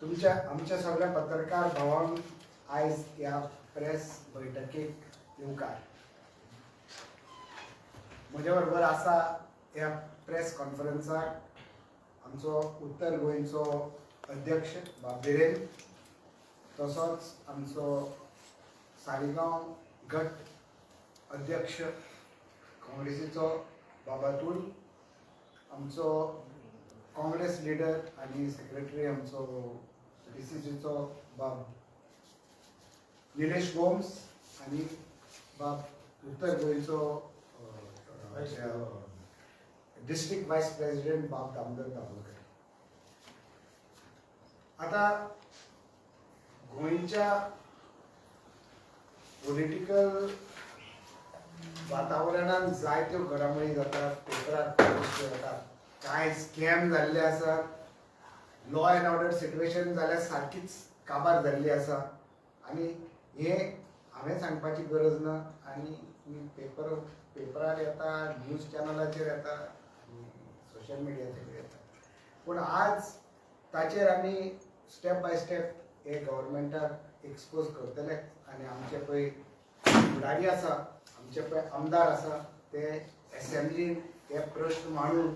तुमच्या आमच्या सगळ्या पत्रकार भावांक आयज ह्या प्रेस बैठकीक येवकार. म्हजे बरोबर आसा ह्या प्रेस कॉन्फरन्साक आमचो उत्तर गोंयचो अध्यक्ष बाब बिरेन, तसोच आमचो सालिगांव गट अध्यक्ष काँग्रेसीचो बाब अतुल, आमचो काँग्रेस लिडर आनी सेक्रेटरी आमचो डीसीसीचो बाब निलेश गोम्स आनी बाब उत्तर गोंयचो डिस्ट्रिक्ट वायस प्रेसिडेंट बाब दामोदर दाबोलकर. आता गोंयच्या पॉलिटिकल वातावरणात जायत्यो घडामोडी जातात, पेपरार जातात, कांय स्कॅम जाल्ले आसात, लॉ अँड ऑर्डर सिट्युएशन जाल्यार सारकीच काबार जाल्ली आसा. आनी हे हांवें सांगपाची गरज ना, आनी पेपरार येता, न्यूज चॅनलाचेर येता, सोशल मिडियाचेर येता. पूण आज ताचेर आमी स्टेप बाय स्टेप हे गव्हर्मेंटाक एक्सपोज करतले आनी आमचे पळय फुडारी आसा, आमचे पळय आमदार आसा, ते एसेंब्लीन हे प्रश्न मांडून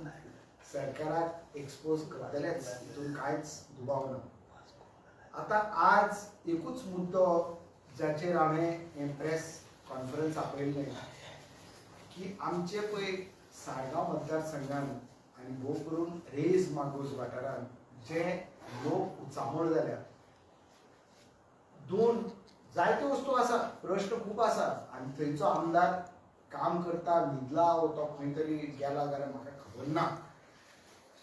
सरकाराक एक्सपोज करतलेच, हितून कांयच दुबाव ना. आता आज एकूच मुद्दो जाचेर हांवें हे प्रेस कॉन्फरन्स आपयल्लें की आमचे पळय साळगांव मतदारसंघान आनी भोव करून रेईस मागोस वाठारांत जे लोक उचामळ जाल्यात, दोन जायत्यो वस्तू आसा, प्रश्न खूब आसा, आनी थंयचो आमदार काम करता न्हिदला वो तो खंय तरी गेला जाल्यार म्हाका खबर ना.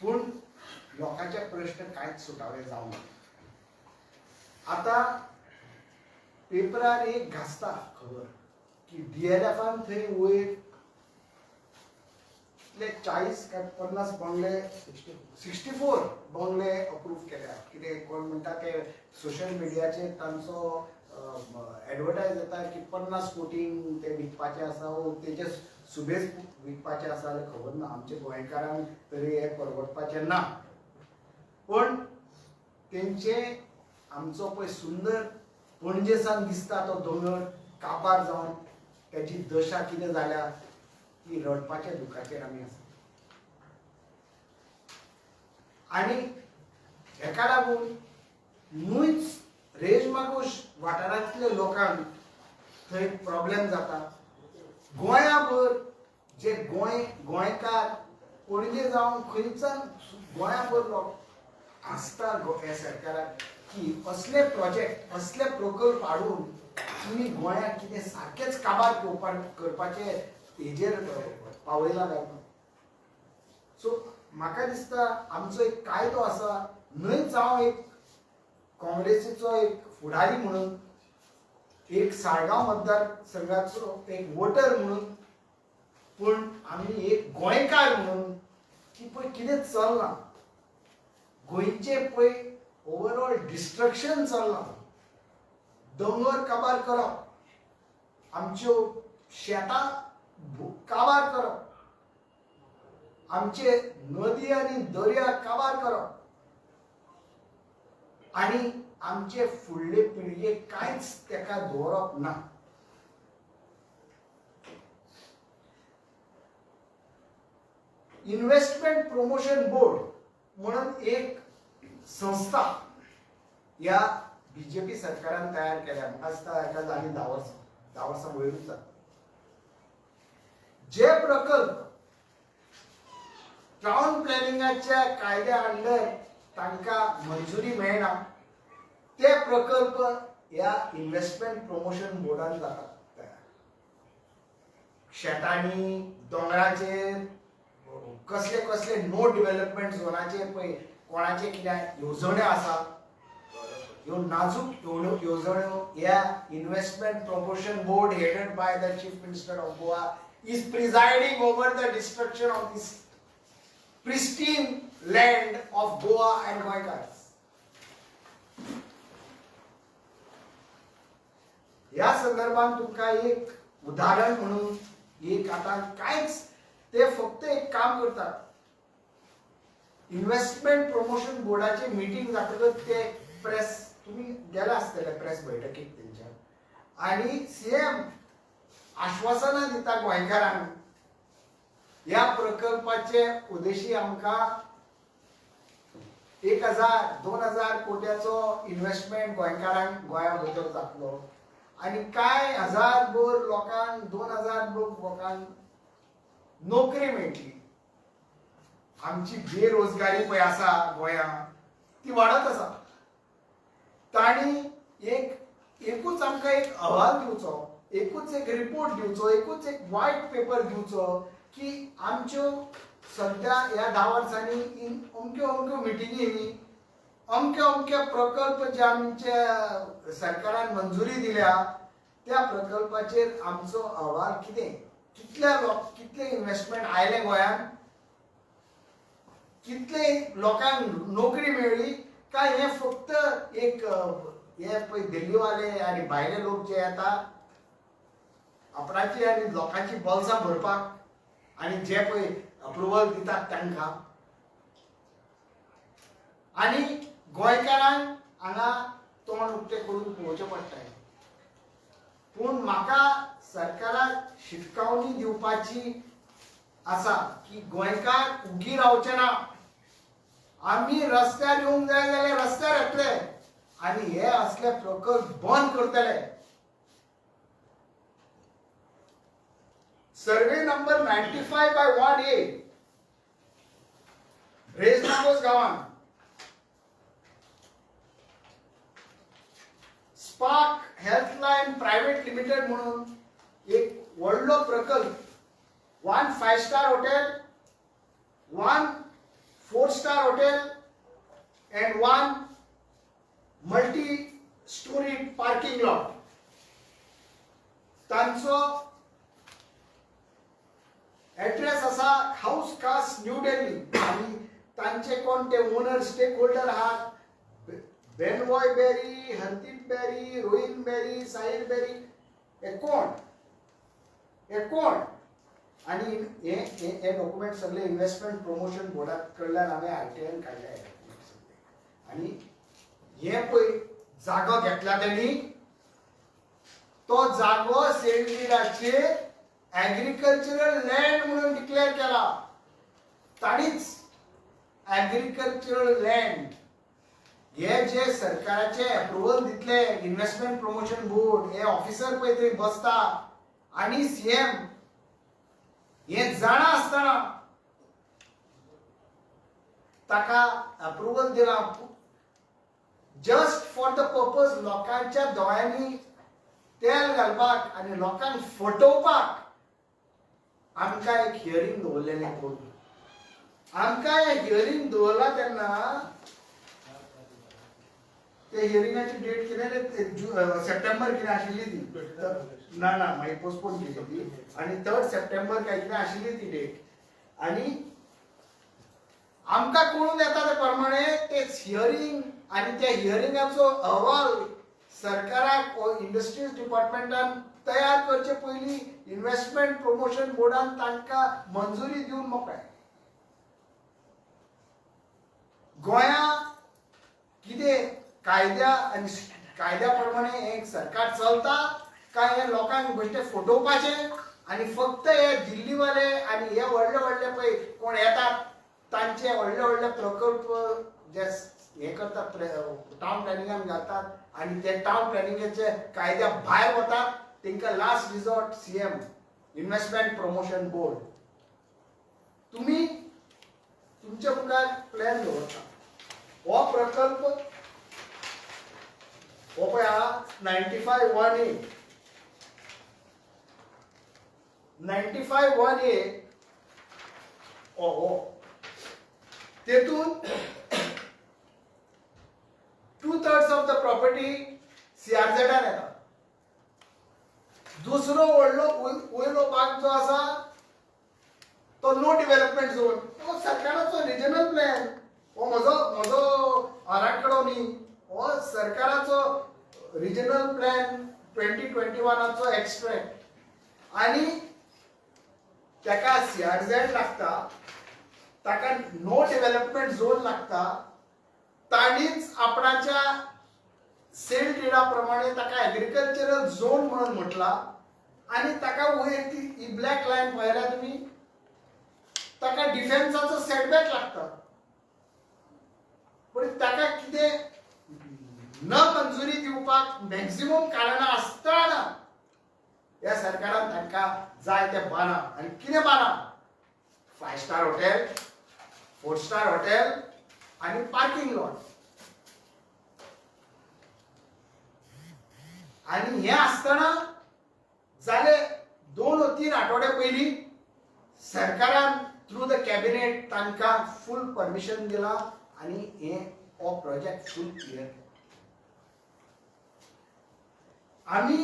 पूण लोकांचे प्रश्न कांयच सुटावे जावना. आता पेपरार एक घासता खबर की डीएलएफान थंय वयर 40 काय 50 बंगले 64 बंगले अप्रूव्ह केल्या. कितें कोण म्हणटा ते सोशल मिडियाचेर तांचो एडवर्टायज येता की 50 कोटींक ते विकपाचे आसा, वो तेजे सुबेज विकपाचे आसा जाल्यार खबर ना. आमच्या गोंयकारांक तरी हे परवडपाचें ना. पण तेंचे आमचो पळय सुंदर पणजेसान दिसता तो दोंगर काबार जावन त्याची दशा कितें जाल्या ती रडपाच्या दुखाचेर आमी आसा. आनी हेका लागून न्हूच रेज मागोश वाठारांतल्या लोकांक थंय प्रॉब्लेम जाता. गोंयाभर जे गोंयकार पणजे जावन खंयच्यान गोंयाभर लोक आसता ह्या सरकाराक की असले प्रोजेक्ट, असले प्रकल्प हाडून तुमी गोंयाक कितें सारकेंच काबार करपाचे हेजेर पावयला जावपाक. सो म्हाका दिसता आमचो एक कायदो आसा, न्हयच हांव एक काँग्रेसीचो एक फुडारी म्हणून, एक साळगांव मतदारसंघाचो एक वोटर म्हणून, पूण आमी एक गोंयकार म्हणून की पळय कितें चलना, गोंयचे पळय ओवरऑल डिस्ट्रक्शन चल्लां, दोंगर काबार करप, आमच्यो शेतां काबार करप, आमचे नदी आनी दर्या काबार करप, आनी आमचे फुडले पिळगेक कांयच तेका दवरप ना. इन्व्हेस्टमेंट प्रमोशन बोर्ड म्हणून एक संस्था ह्या बीजेपी सरकारान तयार केल्या. म्हाका दिसता हेका जाली 10 वर्सां वयरूच जाता. जे प्रकल्प टाउन प्लॅनिंगाच्या कायद्या अंडर तांकां मंजुरी मेळना, ते प्रकल्प ह्या इन्व्हेस्टमेंट प्रमोशन बोर्डान जातात तयार. शेतांनी दोंगराचेर कसले कसले नो डेव्हलपमेंट झोनाचेर पळय कोणाचे कितें येवजण्यो आसा, ह्यो नाजूक येवजण्यो ह्या investment promotion board headed by the chief minister of Goa is presiding over the destruction of this pristine land of Goa and Goikars. या संदर्भात तुमका एक उदाहरण म्हणून एक आता कांयच ते फक्त एक काम करतात. इन्व्हेस्टमेंट प्रमोशन बोर्डाचे मीटिंग जातकच ते प्रेस तुम्ही गेला असतले प्रेस बैठकीक त्यांच्या आणि सीएम आश्वासना दिता गोंयकारांक या प्रकल्पाचे उद्देशी आमकां 1000-2000 कोट्याचो इन्व्हेस्टमेंट गोंयकारांक गोंया भितर जातलो आणि काय 1000 लोकांक 2000 लोकांक नोकरी मेळटली. आमची बेरोजगारी पळय आसा गोंयांत ती वाडत आसा. ताणी एकूच आमकां एक अहवाल दिवचो, एकूच एक रिपोर्ट दिवचो, एकूच एक व्हाईट पेपर दिवचो की आमच्यो सध्या ह्या 10 वर्सांनी अमक्यो मिटिंगेनी अमके प्रकल्प जे आमच्या सरकारान मंजुरी दिल्या त्या प्रकल्पाचेर आमचो अहवाल कितें, कितले इन्व्हेस्टमेंट आयले गोंयांत, कितले लोकांक नोकरी मेळ्ळी काय हे फक्त एक हे पळय दिल्लीवाले आनी भायले लोक जे येता आपणाची आनी लोकांची बॉल्सां भरपाक आनी जे पळय अप्रुवल दितात तांकां आनी गोंयकारांक हांगा तोंड उक्तें करून पळोवचें पडटा. पूण म्हाका सरकाराक शिटकावणी दिवपाची आसा की गोंयकार उगी रावचे ना. आमी रस्त्यार येवंक जाय जाल्यार रस्त्यार येतले आनी हे असले प्रकल्प बंद करतले. सर्वे नंबर 95/1A रेजनागोज गांवांत स्पार्क हेल्थलायन प्रायव्हेट लिमिटेड म्हणून एक व्हडलो प्रकल्प 1 5-star hotel, 1 4-star hotel and 1 multi-story parking lot. तांचो एड्रेस असा हाऊस कास न्यू दिल्ली आणि तांचे कोण ते ओनर स्टेक होल्डर आहात बेनवॉय बेरी, हरदीप बेरी, रोहिन बेरी, साहिल बेरी हे कोण आणि हे डॉक्युमेंट सगळे इन्व्हेस्टमेंट प्रमोशन बोर्डा कडल्यान हांवें आरटीआयन काडले आणि हे पळय जागो घेतला तेणी तो जागो सेंडीडाचेर ऍग्रीकल्चरल लँड म्हणून डिक्लेअर केला. ताणीच ऍग्रीकल्चरल लँड हे जे सरकाराचे अप्रुवल दितले इन्व्हेस्टमेंट प्रमोशन बोर्ड हे ऑफिसर पळय थंय बसता आणि सीएम हे जाणा आसतना ताका अप्रुवल दिला जस्ट फॉर द पर्पज लोकांच्या दोळ्यांनी तेल घालपाक आणि लोकांक फटोवपाक आमकां एक हियरिंग दवरलेलें कोण आमकां हे हियरिंग दवरला तेन्ना ते हियरिंगाची डेट कितें सप्टेंबर कितें आशिल्ली ती ना मागीर पोस्टपोन केली ती आणि 3 सप्टेंबर काय कितें आशिल्ली ती डेट आणि आमकां कळून येता ते प्रमाणे ते हियरिंग आणि त्या हियरिंगाचो अहवाल सरकाराक इंडस्ट्रीज डिपार्टमेंटान तयार करचे पयलीं इन्व्हेस्टमेंट प्रमोशन बोर्डान तांकां मंजुरी दिवन मोकळे. गोंयांत कितें कायद्या आनी कायद्या प्रमाणे एक सरकार चलता काय हे लोकांक बेश्टे फटोवपाचे आणि फक्त हे दिल्लीवाले आणि हे व्हडले पळय कोण येतात तांचे व्हडले प्रकल्प जे हे करतात टाउन प्लॅनिंगान घालतात आणि ते टाउन प्लॅनिंगाचे कायद्या भायर वतात तांकां last resort CM investment promotion board तुम्ही तुमच्या मुखार प्लॅन दवरता. हो प्रकल्प हो पळय हा 95/1A 95/1A हो तेतून 2/3 ऑफ द प्रॉपर्टी सीआरझेडान येता. दुसरो व्हडलो वयलो भाग जो आसा तो नो डेव्हलपमेंट झोन तो सरकाराचो रिजनल प्लॅन हो म्हजो आराखडो न्ही हो सरकाराचो रिजनल प्लॅन 2021 एक्सट्रॅक्ट आणि ताका सीआरझेड लागता ताका नो डेव्हलपमेंट झोन लागता ताणीच आपणाच्या सेल टिडा प्रमाणे ताका एग्रीकल्चरल झोन म्हणून म्हटला आणि ताका वयर ती ब्लॅक लाईन पळयल्या तुम्ही ताका डिफेन्साचो सेटबॅक लागता पण ताका कितें न मंजुरी दिवपाक मॅक्झिमम कारणां आसतना ह्या सरकारान तांकां जाय ते बाना आनी कितें बाना 5 स्टार हॉटेल 4 स्टार हॉटेल आनी पार्किंग लॉट आनी हे आसतना जाले 2 वा 3 आठवडे पयलीं सरकारान थ्रू द कॅबिनेट तांकां फूल परमिशन दिला आनी हे हो प्रोजेक्ट फूल क्लियर केला. आम्ही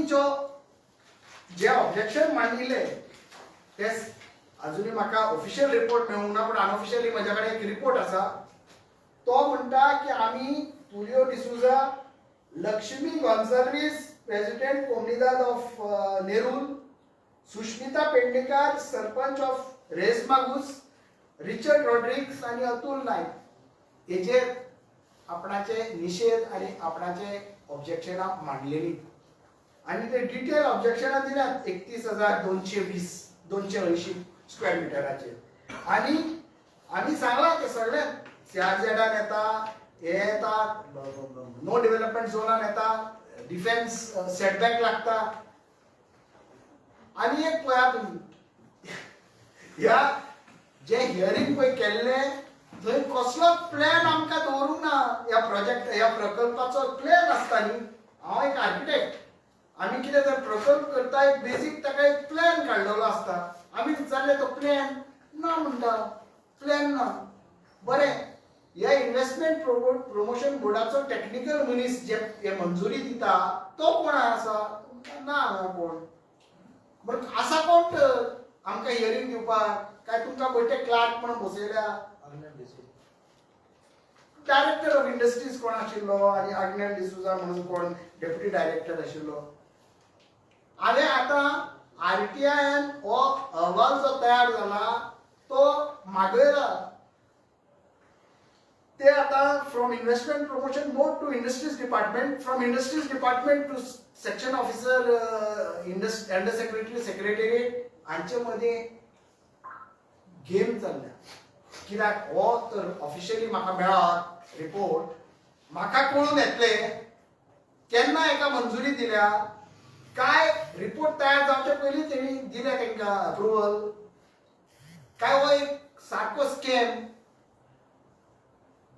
जे ऑब्जेक्शन मांडिले ते अजूनही म्हाका ऑफिशियल रिपोर्ट मेळूंक ना पण अनऑफिशियली म्हज्या कडेन एक रिपोर्ट आसा तो म्हणटा की आम्ही तुलियो डिसूजा लक्ष्मी गॉन्साल्वीस प्रेसिडेंट कोमुनिदाद ऑफ नेरूल सुष्मिता पेडणेकर सरपंच ऑफ रेस मागूस रिचर्ड रॉड्रिग्स आणि अतुल नाईक हेचेर आपणाचे निषेध आणि आपणाचे ऑब्जेक्शनां मांडलेली आणि ते डिटेल ऑब्जेक्शनां दिल्यात 31,220 280 स्क्वेअर मिटराचेर आणि आम्ही सांगला ते सगळे सीआरझेडान येता हे येता नो डेव्हलपमेंट झोनान येता डिफेन्स सेटबॅक लागता आणि एक पळया तुम्ही ह्या जे हियरिंग पळय केल्ले थंय कसलो प्लॅन आमकां दवरूंक ना ह्या प्रकल्पाचो प्लॅन आसता न्ही हांव एक आर्किटेक्ट आम्ही कितें जर प्रकल्प करता एक बेसिक ताका एक प्लॅन काडलेलो आसता आम्ही विचारले तो प्लॅन ना म्हणटा प्लॅन ना बरें ह्या इन्व्हेस्टमेंट प्रमोशन बोर्डाचो टेक्निकल मनीस जे हे मंजुरी दिता तो कोण आसा ना हांगा कोण बरं आसा कोण तर आमकां हियरिंग दिवपाक काय तुमकां बैठे क्लार्क म्हणून बसयल्या डायरेक्टर ऑफ इंडस्ट्रीज कोण आशिल्लो आणि आग्नेल डिसूजा म्हणून कोण डेप्युटी डायरेक्टर आशिल्लो हांवें आतां आरटीआयन हो अहवाल जो तयार जाला तो मागयला ते आतां from investment promotion board to industries department from industries department to section officer under secretary secretariat हांचे मध्ये गेम चल्ल्या कित्याक हो तर ऑफिशियली म्हाका मेळत रिपोर्ट म्हाका कळून येतले केन्ना एका मंजुरी दिल्या काय रिपोर्ट तयार जावचे पयलीं तेणी दिले तांकां अप्रुवल काय हो एक सारको स्कॅम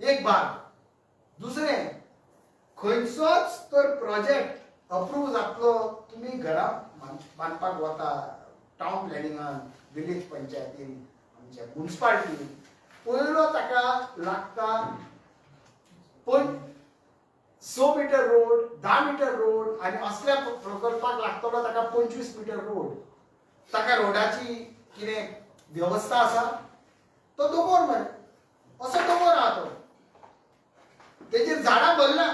एक भाग दुसरें खंयचोच तर प्रोजेक्ट अप्रूव जातलो तुमी घरां बांदपाक वता टावन प्लॅनिंगान विलेज पंचायतीन आमच्या म्युनिसिपालिटीन पयलो ताका लागता पण 6 मीटर रोड 10 मीटर रोड आणि असल्या प्रकल्पाक लागतलो ताका 25 मीटर रोड ताका रोडाची कितें व्यवस्था आसा तो दोंगर मरे असो दोंगर आहा तो तेजेर झाडां भरल्या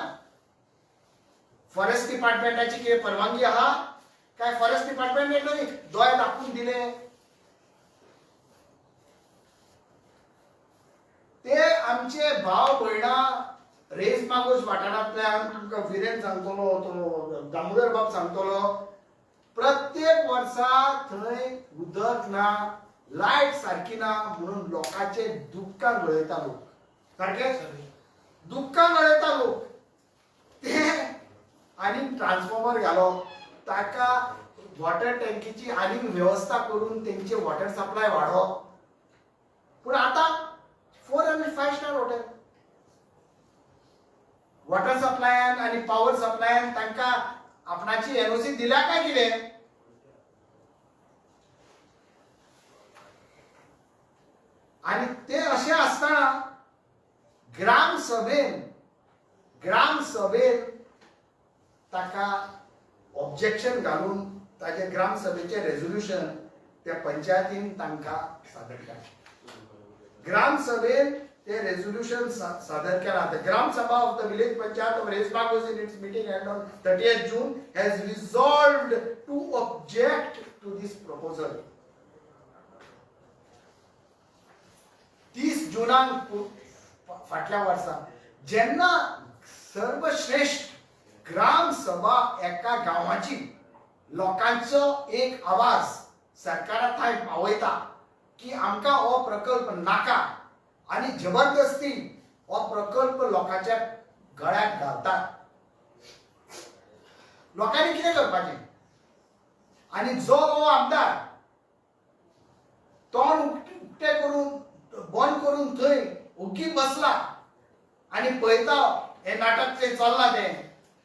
फॉरेस्ट डिपार्टमेंटाची कितें परवानगी आहा काय फॉरेस्ट डिपार्टमेंटान दोळे दाखवून दिले ते आमचे भाव भयणां रेस मागोस वाठारांतल्यान तुमकां विरेन सांगतलो तो दामोदर बाब सांगतलो प्रत्येक वर्सा थंय उदक ना लायट सारकी ना म्हणून लोकांचे दुख्खां गळयता लोक सारके दुख्खां गळयता लोक ते आनी ट्रान्सफॉर्मर घालप ताका वॉटर टँकीची आनीक व्यवस्था करून तेंचे वॉटर सप्लाय वाडोवप पूण आतां 4 आणि 5 स्टार हॉटेल वॉटर सप्लायन आणि पॉवर सप्लायन तांकां आपणाची एनओसी दिल्या काय कितें आणि ते असे असताना ग्राम सभेन ताका ऑब्जेक्शन घालून ताजे ग्राम सभेचे रेझोल्युशन त्या पंचायतीन तांकां सादर केलें ग्राम सभेन ते रेझोल्युशन सादर केला the gram sabha of the village panchayat of Resbagos in its meeting held on 30th June has resolved to object to this proposal 30 जुनाक फाटल्या वर्सा जेन्ना सर्वश्रेष्ठ ग्राम सभा एका गांवाची लोकांचो एक आवाज सरकारा थंय पावयता की आमकां हो प्रकल्प नाका आनी जबरदस्ती हो प्रकल्प लोकांच्या गळ्यात घालतात, लोकांनी कितें करपाचें? आनी जो हो आमदार तोंड उक्तें करून बंद करून थंय ओग्गी बसला आनी पळयता हे नाटक जें चल्लां तें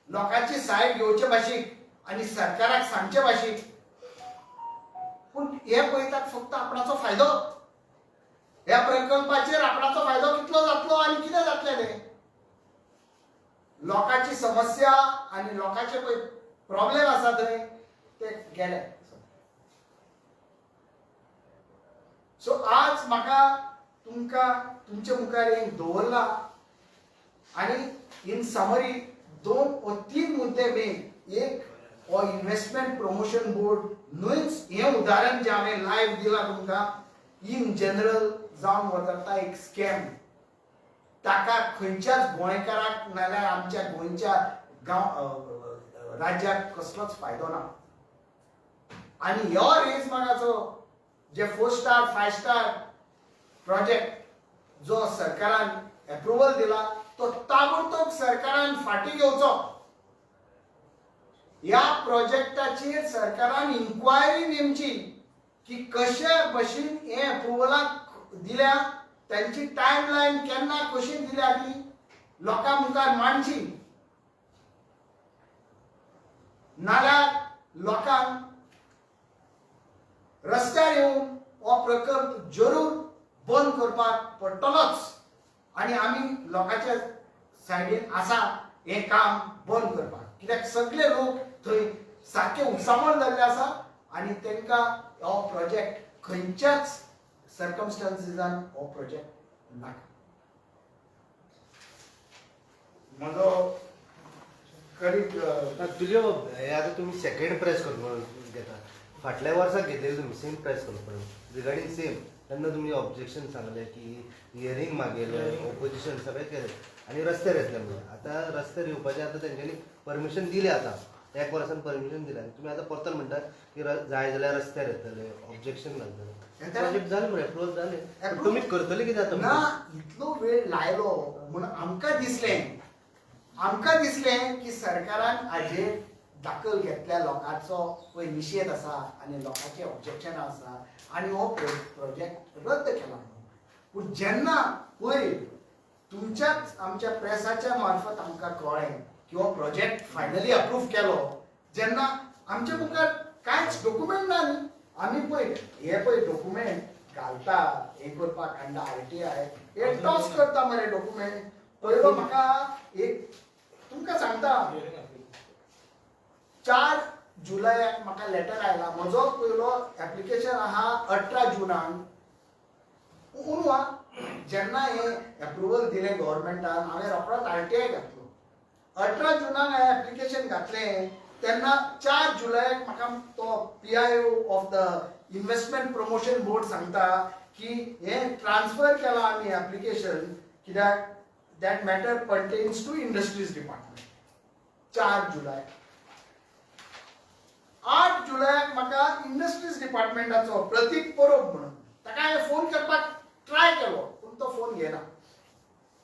लोकांची सायड घेवचे भाशीक आनी सरकाराक सांगचे भाशीक, पूण हे पळयतात फक्त आपणाचो फायदो, ह्या प्रकल्पाचेर आपणाचो फायदो कितलो जातलो आनी कितें जातलें तें. लोकांची समस्या आनी लोकांचे पळय प्रॉब्लेम आसा थंय ते गेले. सो आज म्हाका तुमकां तुमचे मुखार एक दवरला आनी इन समरी 2 वा 3 मुद्दे मेन. एक हो इन्व्हेस्टमेंट प्रमोशन बोर्ड न्हूच हें उदाहरण जें हांवें लायव्ह दिलां तुमकां, इन जनरल जावन वता एक स्कॅम. ताका खंयच्याच गोंयकाराक नाल्यार आमच्या गोंयच्या गांव राज्याक कसलोच फायदो ना. आनी ह्यो रेज मार्काचो जे 4 स्टार 5 स्टार प्रोजेक्ट जो सरकारान अप्रुवल दिला तो ताबडतोब सरकारान फाटी घेवचो. ह्या प्रोजेक्टाचेर सरकारान इन्क्वायरी नेमची की कशा भशेन हे अप्रुवलाक दिल्या, त्यांची टायमलायन केन्ना कशी दिल्या ती लोकां मुखार मांडची, नाल्यार लोकांक रस्त्यार येवन हो प्रकल्प जरूर बंद करपाक पडटलोच आनी आमी लोकांच्या सायडीन आसा हें काम बंद करपाक. कित्याक सगळे लोक थंय सारके उसामळ जाल्ले आसा आनी तांकां हो प्रोजेक्ट खंयच्याच सर्कमस्टन्सिसान हो प्रोजेक्ट नाका. म्हजो करीब तुज्यो हे आतां तुमी सेकंड प्रेस कॉन्फरन्स घेता, फाटल्या वर्साक घेतलेली तुमी same press conference regarding same, तेन्ना तुमी ऑब्जेक्शन सांगले की हियरींग मागयलें, ऑपोजिशन सगळें केलें आनी रस्त्यार येतले म्हणून. आतां रस्त्यार येवपाचें आतां तेंच्यांनी परमिशन दिलें, आतां 1 वर्सान परमिशन दिलें आनी तुमी आतां परतून म्हणटात की जाय जाल्यार रस्त्यार येतले, ऑब्जेक्शन घालतले. प्रोजेक्ट जालें मरे, अप्रूवल जालें, तुमी करतले कितें आतां? ना, इतलो वेळ लायलो म्हणून आमकां दिसलें की सरकारान हाजेर दाखल घेतल्या लोकांचो पळय निशेध आसा आनी लोकांचे ऑब्जेक्शन आसा आनी हो प्रोजेक्ट रद्द केला. पूण जेन्ना पळय तुमच्याच आमच्या प्रेसाच्या मार्फत आमकां कळ्ळें की हो प्रोजेक्ट फायनली अप्रूव केलो, जेन्ना आमच्या मुखार कांयच डॉक्युमेंट ना न्ही, आमी पळय हे पळय डॉक्युमेंट घालता हे करपाक हाडटा RTI, हे टॉस करता मरे डॉक्युमेंट. पयलो म्हाका एक तुमकां सांगता 4 जुलयाक म्हाका लेटर आयला, म्हजो पयलो एप्लिकेशन आहा 18 जुनाक. उणवा जेन्ना हे अप्रुवल दिलें गव्हर्मेंटान हांवें रोखडोच RTI घातलो. 18 जुनाक हांवें एप्लिकेशन घातलें तेन्ना 4 जुलयाक म्हाका तो PIO of the investment promotion board सांगता की हे ट्रान्सफर केलां आमी एप्लिकेशन, कित्याक that matter pertains to industries department. 4 जुलय. 8 जुलयाक म्हाका इंडस्ट्रीज डिपार्टमेंटाचो प्रतीक परब म्हणून ताका हांवें फोन करपाक ट्राय केलो पूण तो फोन घेना.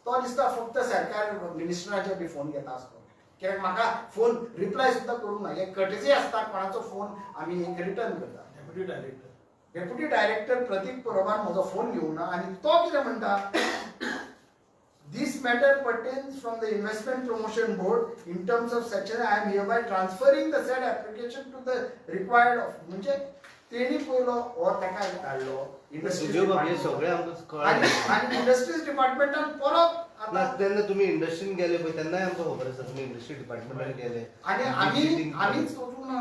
तो दिसता फक्त सरकार मिनिस्टराचे बी फोन घेता आसतो, कित्याक म्हाका फोन रिप्लाय सुद्दां करूंक ना. एक कटसी आसता, कोणाचो फोन आमी रिटर्न करता. डेप्युटी डायरेक्टर प्रतीक परबान म्हजो फोन घेवंक ना आनी तो कितें म्हणटा, this matter pertains from the investment promotion board in terms of section I am hereby transferring the said application to the required of. म्हणजे तेणी पयलो हो ताका धाडलो इंडस्ट्रीज सगळे आमकां आनी इंडस्ट्रीज डिपार्टमेंटान परत ना. तेन्ना तुमी इंडस्ट्रीन गेले पळय तेन्नाय आमकां खबर आसा तुमी इंडस्ट्री डिपार्टमेंटान गेले आनी आमीच सोडूंक ना.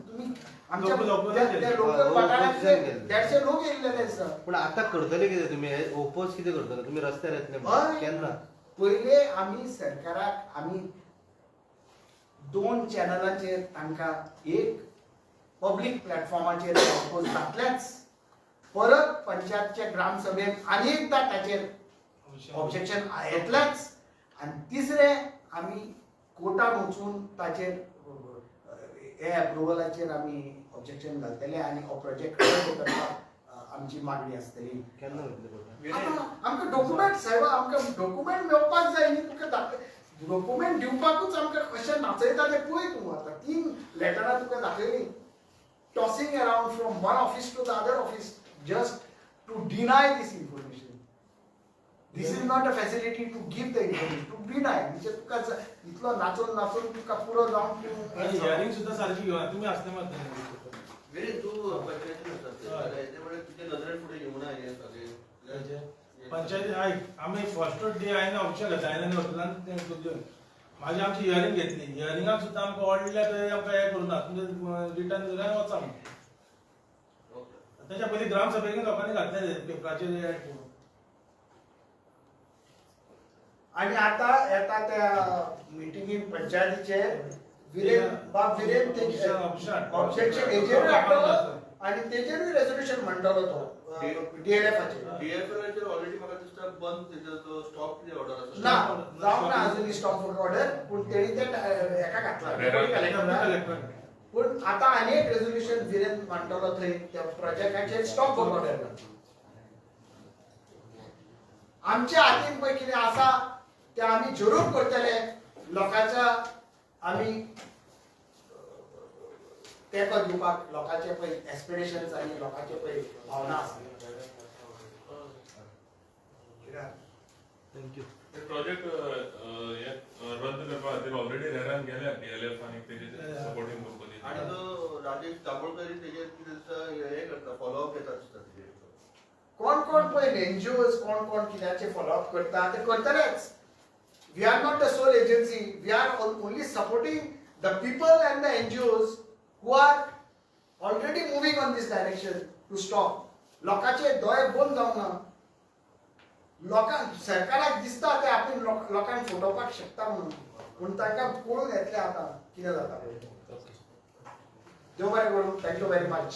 तुमी आमच्या लोकल वाठारांतले देडशे लोक येयल्ले आसा. पूण आतां करतले कितें तुमी? ओपोज कितें करतले तुमी? रस्त्यार येतले केन्ना? पयले आमी सरकाराक आमी 2 चॅनलांचेर तांकां एक पब्लीक प्लॅटफॉर्माचेर ओपोज घातलेच, परत पंचायतच्या ग्रामसभेत आनी एकदा ताचेर ऑब्जेक्शन येतलेच आणि तिसरे आमी कोर्टान वचून ताचेर हे अप्रुवलाचेर आमी ऑब्जेक्शन घालतले आनी हो प्रोजेक्ट करपाक आमची मागणी आसतली. केन्ना वयतले कोर्टान? आतां आमकां डॉक्युमेंट साहेब आमकां डॉक्युमेंट मेळपाक जाय न्ही. तुका डॉक्युमेंट दिवपाकूच आमकां कशें नाचयता तें पळय तूं. आतां 3 लेटरां तुका दाखयलीं, tossing around from one office to the other office just to deny this information. This is not a facility to give the information, to deny. म्हणजे तुका इतलो नाचून नाचून तुका पुरो जावन आणि हिअरिंग सुद्धा सारखी घेऊन तुम्ही असते मग विरेन, तू पंचायतीन असतात ते त्यामुळे तुझ्या नजरेत पुढे येऊ नये हे सगळे पंचायती ऐक आम्ही फर्स्ट डे आहे ना औषध घेता आहे ना हॉटेलान ते घेवन माझी आमची हिअरिंग घेतली. हिअरिंगाक सुद्धा आमकां ऑर्डर तरी आमकां हे करूना रिटर्न दिल्यार वचा म्हणून. त्याच्या पयलीं ग्रामसभेक लोकांनी घातले पेपराचेर एड करून. आणि आता येता त्या मिटिंगीन पंचायतीचे विरेन ऑब्जेक्शन हेजेर हाडटलो आणि तेजेरूय रेझोल्युशन म्हणटलो तो डीएलएफाचेर. डीएफएलचेर ऑलरेडी म्हाका दिसता बंद तेजो स्टॉप कितें ऑर्डर आसा ना जावंक ना अजून स्टॉप ऑर्डर, पूण तेणी ते हेका घातला. पूण आतां आनी एक रेझोल्युशन विरेन म्हणटलो थंय त्या प्रोजेक्टाचेर स्टॉप ऑर्डर. आमच्या हातीन पळय कितें आसा ते आमी जरूर करतले. लोकांच्या आमी तेंको दिवपाक लोकांचे पळय एस्पिरेशन्स आनी लोकांचे पळय भावना आसा. थँक्यू. प्रोजेक्ट रद्द करपा खातीर ऑलरेडी रेरान गेल्या डीएलएफ आनी तेजे सपोर्टिंग कंपनी. आणि तो राजेश दाबोळकर तेजेर कितें दिसता हे करता फॉलोअप घेता दिसता तेजेर. कोण कोण पळय एनजीओज कोण कोण कित्याचे फॉलोअप करता ते करतलेच. We are not the sole agency. We are only supporting the people and the NGOs who are already moving on this direction to stop. लोकांचे दोळे बंद जावंक ना. लोकां सरकाराक दिसता ते आपण लोकांक फटोवपाक शकता म्हणून, पूण तांकां पळोवन येतले आतां कितें जाता. देव बरें करूं. Thank you very much.